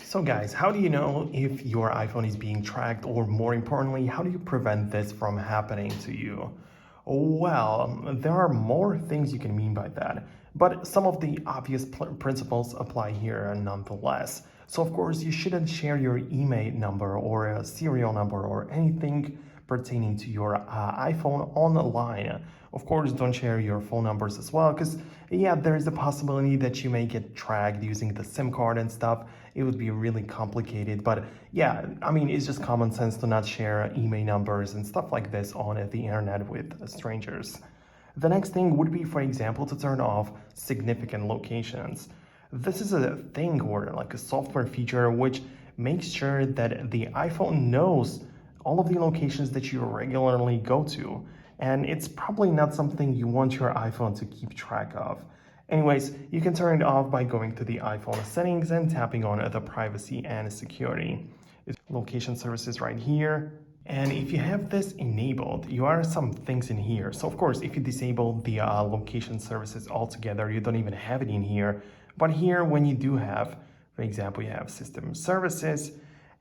So guys, how do you know if your iPhone is being tracked, or more importantly, how do you prevent this from happening to you? Well, there are more things you can mean by that, but some of the obvious principles apply here nonetheless. So of course, you shouldn't share your email number or a serial number or anything pertaining to your iPhone online. Of course, don't share your phone numbers as well, because yeah, there is a possibility that you may get tracked using the SIM card and stuff. It would be really complicated, but yeah, I mean, it's just common sense to not share email numbers and stuff like this on the internet with strangers. The next thing would be, for example, to turn off significant locations. This is a thing, or like a software feature, which makes sure that the iPhone knows all of the locations that you regularly go to. And it's probably not something you want your iPhone to keep track of. Anyways, you can turn it off by going to the iPhone settings and tapping on the privacy and security. It's location services right here. And if you have this enabled, you are some things in here. So of course, if you disable the location services altogether, you don't even have it in here. But here, when you do have, for example, you have system services,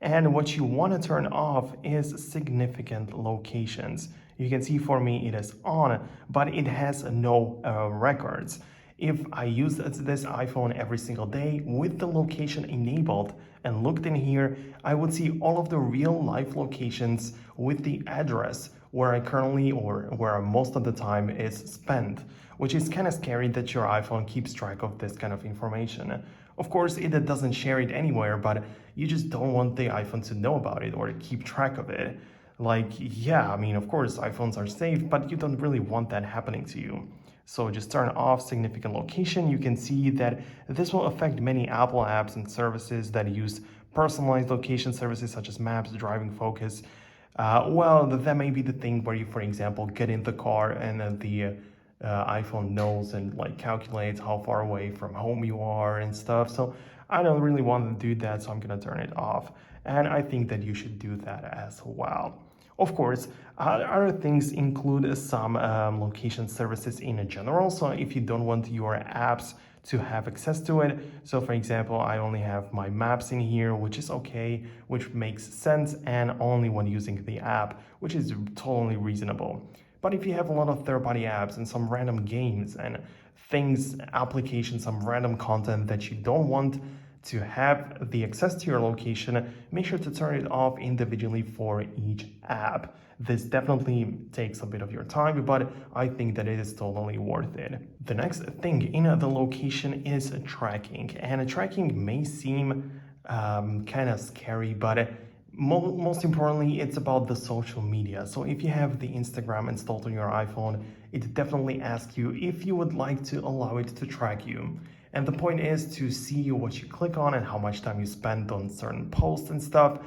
and what you want to turn off is significant locations. You can see for me it is on, but it has no records. If I use this iPhone every single day with the location enabled and looked in here, I would see all of the real life locations with the address where I currently, or where most of the time is spent, which is kind of scary that your iPhone keeps track of this kind of information. Of course, it doesn't share it anywhere, but you just don't want the iPhone to know about it or keep track of it. Like, yeah, I mean, of course, iPhones are safe, but you don't really want that happening to you. So just turn off significant location. You can see that this will affect many Apple apps and services that use personalized location services such as Maps, Driving Focus. Well, that may be the thing where you, for example, get in the car and the iPhone knows and like calculates how far away from home you are and stuff. So I don't really want to do that, so I'm gonna turn it off. And I think that you should do that as well. Of course, other things include some location services in general. So if you don't want your apps to have access to it, so for example, I only have my maps in here, which is okay, which makes sense, and only when using the app, which is totally reasonable. But if you have a lot of third-party apps and some random games and things, applications, some random content that you don't want to have the access to your location, make sure to turn it off individually for each app. This definitely takes a bit of your time, but I think that it is totally worth it. The next thing in the location is tracking, and tracking may seem kind of scary, but most importantly, it's about the social media. So if you have the Instagram installed on your iPhone, it definitely asks you if you would like to allow it to track you. And the point is to see what you click on and how much time you spend on certain posts and stuff,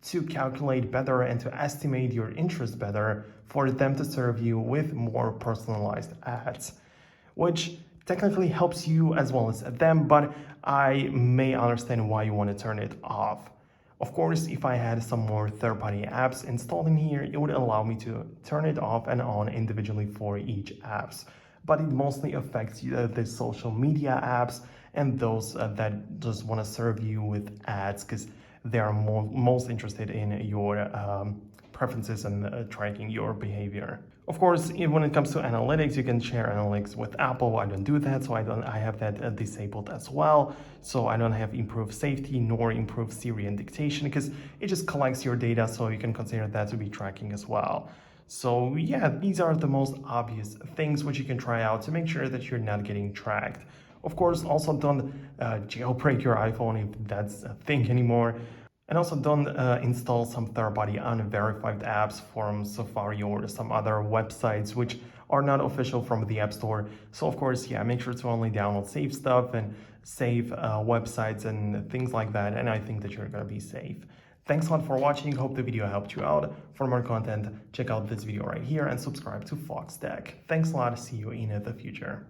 to calculate better and to estimate your interest better for them to serve you with more personalized ads, which technically helps you as well as them, but I may understand why you want to turn it off. Of course, if I had some more third-party apps installed in here, it would allow me to turn it off and on individually for each apps. But it mostly affects the social media apps and those that just want to serve you with ads, because they are most interested in your preferences and tracking your behavior. Of course, when it comes to analytics, you can share analytics with Apple. I don't do that, so I have that disabled as well. So I don't have improved safety nor improved Siri and dictation, because it just collects your data, so you can consider that to be tracking as well. So yeah, these are the most obvious things which you can try out to make sure that you're not getting tracked. Of course, also don't jailbreak your iPhone if that's a thing anymore. And also don't install some third-party unverified apps from Safari or some other websites which are not official from the App Store. So of course, yeah, make sure to only download safe stuff and safe websites and things like that. And I think that you're gonna be safe. Thanks a lot for watching. Hope the video helped you out. For more content, check out this video right here and subscribe to Foxtecc. Thanks a lot. See you in the future.